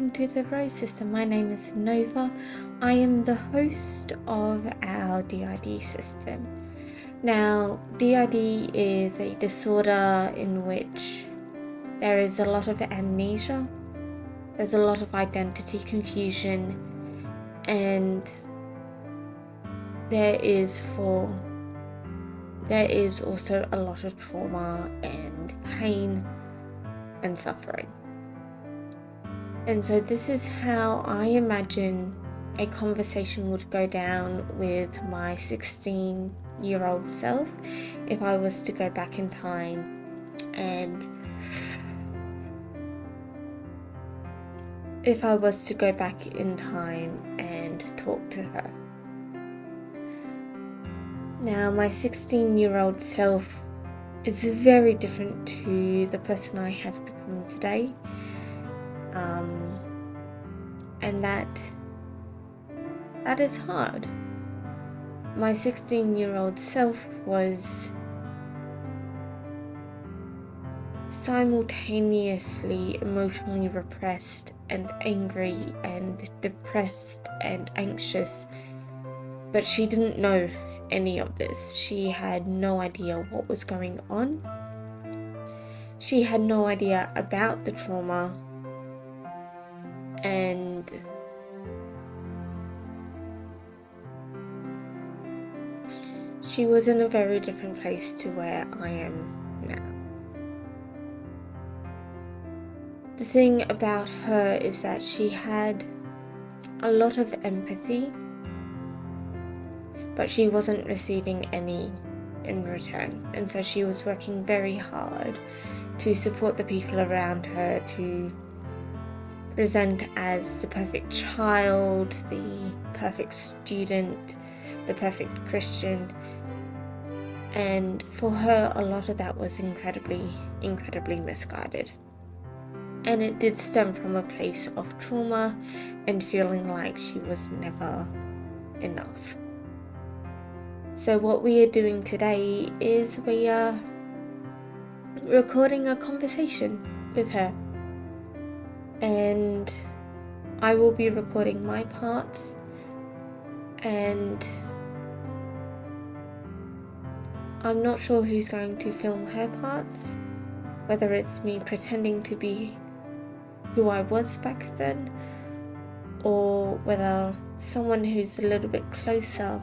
welcome to the Rose System. My name is Nova. I am the host of our DID system. Now, DID is a disorder in which there is a lot of amnesia, there's a lot of identity confusion, and there is also a lot of trauma and pain and suffering. And so this is how I imagine a conversation would go down with my 16-year-old self if I was to go back in time and talk to her. Now, my 16-year-old self is very different to the person I have become today. And that is hard. My 16-year-old self was simultaneously emotionally repressed and angry and depressed and anxious, but she didn't know any of this. She had no idea what was going on. She had no idea about the trauma, and she was in a very different place to where I am now. The thing about her is that she had a lot of empathy, but she wasn't receiving any in return. And so she was working very hard to support the people around her, to present as the perfect child, the perfect student, the perfect Christian. And for her, a lot of that was incredibly misguided. And it did stem from a place of trauma and feeling like she was never enough. So what we are doing today is we are recording a conversation with her. And I will be recording my parts, and I'm not sure who's going to film her parts, whether it's me pretending to be who I was back then, or whether someone who's a little bit closer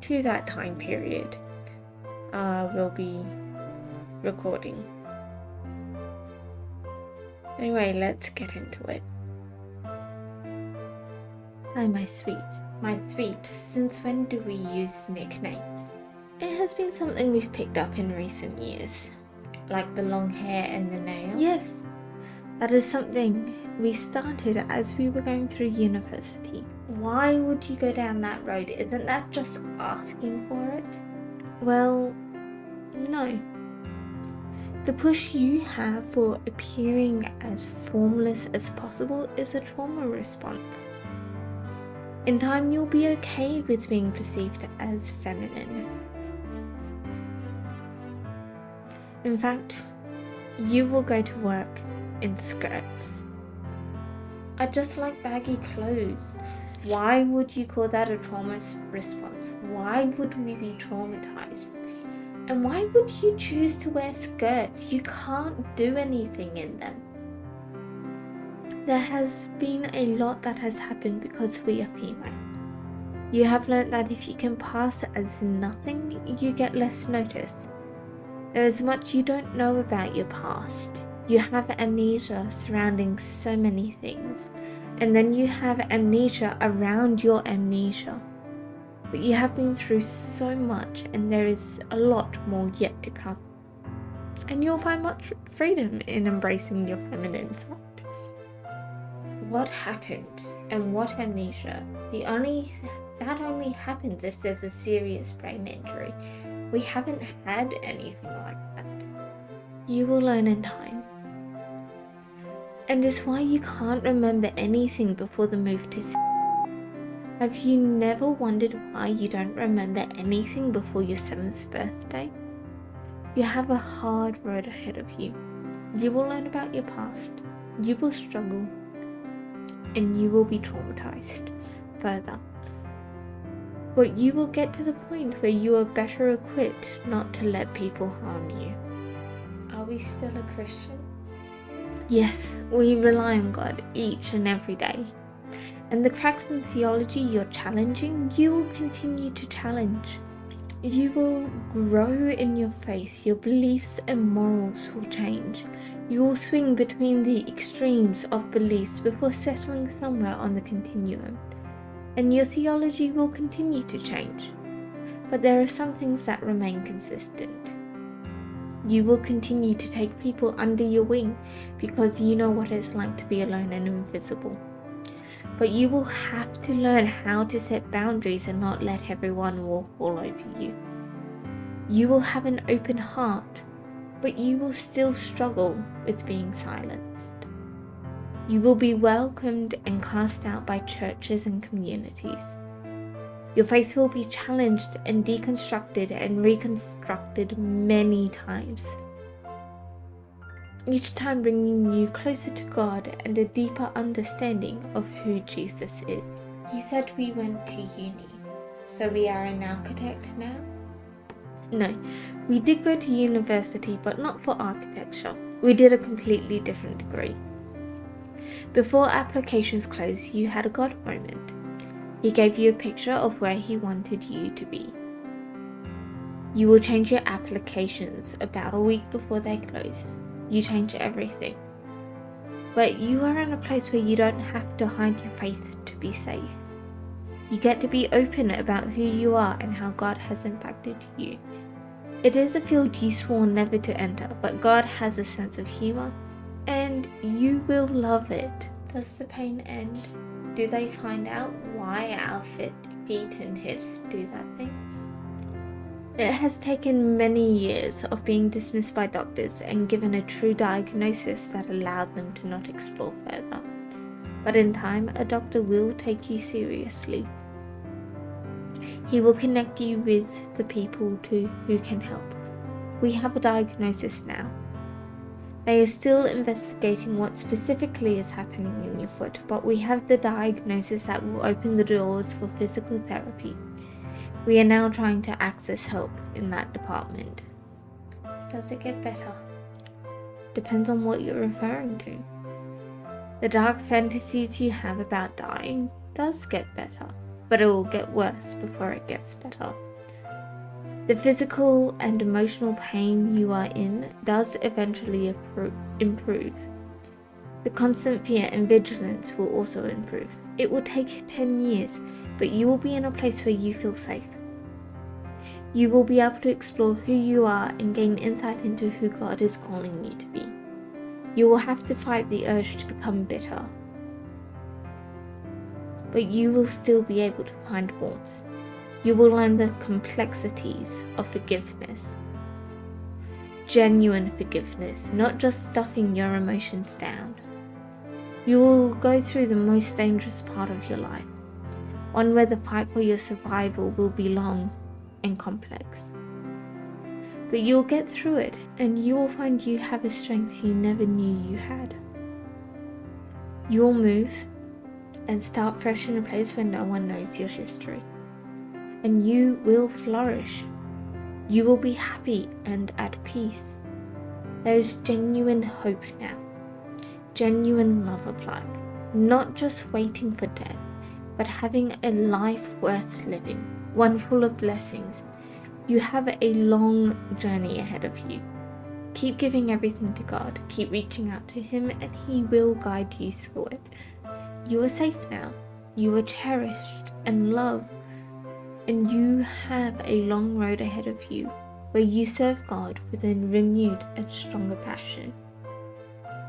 to that time period will be recording. Anyway, let's get into it. Hi, my sweet. My sweet, since when do we use nicknames? It has been something we've picked up in recent years, like the long hair and the nails. Yes, that is something we started as we were going through university. Why would you go down that road? Isn't that just asking for it? Well, no. The push you have for appearing as formless as possible is a trauma response. In time, you'll be okay with being perceived as feminine. In fact, you will go to work in skirts. I just like baggy clothes. Why would you call that a trauma response? Why would we be traumatized? And why would you choose to wear skirts? You can't do anything in them. There has been a lot that has happened because we are female. You have learned that if you can pass as nothing, you get less notice. There is much you don't know about your past. You have amnesia surrounding so many things, and then you have amnesia around your amnesia. But you have been through so much, and there is a lot more yet to come. And you'll find much freedom in embracing your feminine side. What happened and what amnesia? That only happens if there's a serious brain injury. We haven't had anything like that. You will learn in time. And it's why you can't remember anything before the move to Have you never wondered why you don't remember anything before your 7th birthday? You have a hard road ahead of you. You will learn about your past. You will struggle. and you will be traumatized further. But you will get to the point where you are better equipped not to let people harm you. Are we still a Christian? Yes, we rely on God each and every day. And the cracks in theology you're challenging, you will continue to challenge. You will grow in your faith, your beliefs and morals will change. You will swing between the extremes of beliefs before settling somewhere on the continuum. And your theology will continue to change. But there are some things that remain consistent. You will continue to take people under your wing because you know what it's like to be alone and invisible. But you will have to learn how to set boundaries and not let everyone walk all over you. You will have an open heart, but you will still struggle with being silenced. You will be welcomed and cast out by churches and communities. Your faith will be challenged and deconstructed and reconstructed many times, each time bringing you closer to God and a deeper understanding of who Jesus is. You said we went to uni, so we are an architect now? No, we did go to university, but not for architecture. We did a completely different degree. Before applications closed, you had a God moment. He gave you a picture of where he wanted you to be. You will change your applications about a week before they close. You change everything. But you are in a place where you don't have to hide your faith to be safe. You get to be open about who you are and how God has impacted you. It is a field you swore never to enter, but God has a sense of humor, and you will love it. Does the pain end? Do they find out why our feet and hips do that thing? It has taken many years of being dismissed by doctors and given a true diagnosis that allowed them to not explore further. But in time, a doctor will take you seriously. He will connect you with the people who can help. We have a diagnosis now. They are still investigating what specifically is happening in your foot, but we have the diagnosis that will open the doors for physical therapy. We are now trying to access help in that department. Does it get better? Depends on what you're referring to. The dark fantasies you have about dying does get better, but it will get worse before it gets better. The physical and emotional pain you are in does eventually improve. The constant fear and vigilance will also improve. It will take 10 years, but you will be in a place where you feel safe. You will be able to explore who you are and gain insight into who God is calling you to be. You will have to fight the urge to become bitter, but you will still be able to find warmth. You will learn the complexities of forgiveness. Genuine forgiveness, not just stuffing your emotions down. You will go through the most dangerous part of your life, one where the fight for your survival will be long and complex. But you'll get through it, and you will find you have a strength you never knew you had. You will move and start fresh in a place where no one knows your history. And you will flourish. You will be happy and at peace. There is genuine hope now. Genuine love of life. Not just waiting for death, but having a life worth living. One full of blessings. You have a long journey ahead of you. Keep giving everything to God. Keep reaching out to Him, and He will guide you through it. You are safe now. You are cherished and loved. And you have a long road ahead of you where you serve God with a renewed and stronger passion.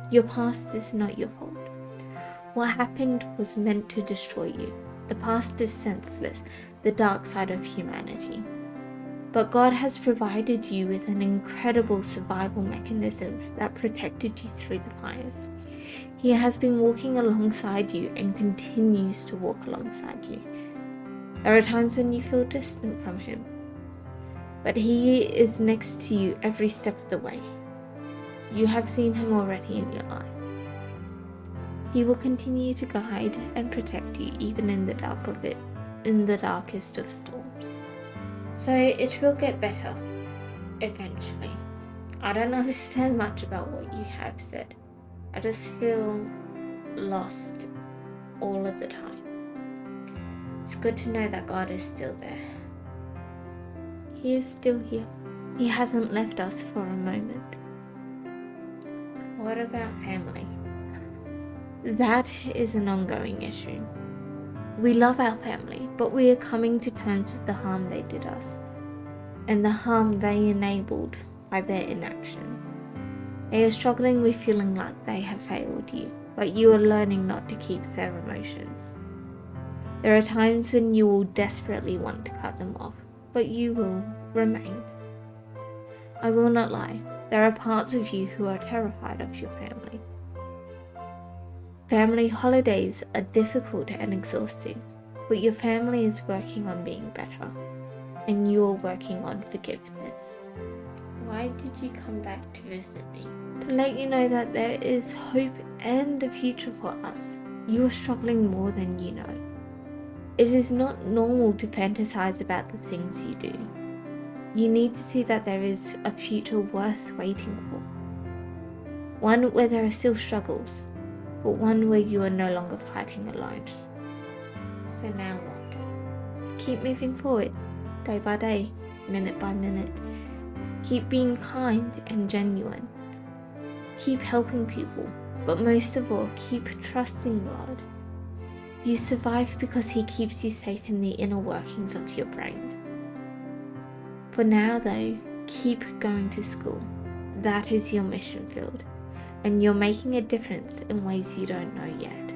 Your past is not your fault. What happened was meant to destroy you. The past is senseless, the dark side of humanity. But God has provided you with an incredible survival mechanism that protected you through the fires. He has been walking alongside you and continues to walk alongside you. There are times when you feel distant from Him, but He is next to you every step of the way. You have seen Him already in your life. He will continue to guide and protect you even in the darkest of storms. So it will get better eventually. I don't understand much about what you have said. I just feel lost all of the time. It's good to know that God is still there. He is still here. He hasn't left us for a moment. What about family? That is an ongoing issue. We love our family, but we are coming to terms with the harm they did us and the harm they enabled by their inaction. They are struggling with feeling like they have failed you, but you are learning not to keep their emotions. There are times when you will desperately want to cut them off, but you will remain. I will not lie, there are parts of you who are terrified of your family. Family holidays are difficult and exhausting, but your family is working on being better, and you are working on forgiveness. Why did you come back to visit me? To let you know that there is hope and a future for us. You are struggling more than you know. It is not normal to fantasize about the things you do. You need to see that there is a future worth waiting for. One where there are still struggles, but one where you are no longer fighting alone. So now what? Keep moving forward, day by day, minute by minute. Keep being kind and genuine. Keep helping people, but most of all, keep trusting God. You survive because He keeps you safe in the inner workings of your brain. For now though, keep going to school. That is your mission field, and you're making a difference in ways you don't know yet.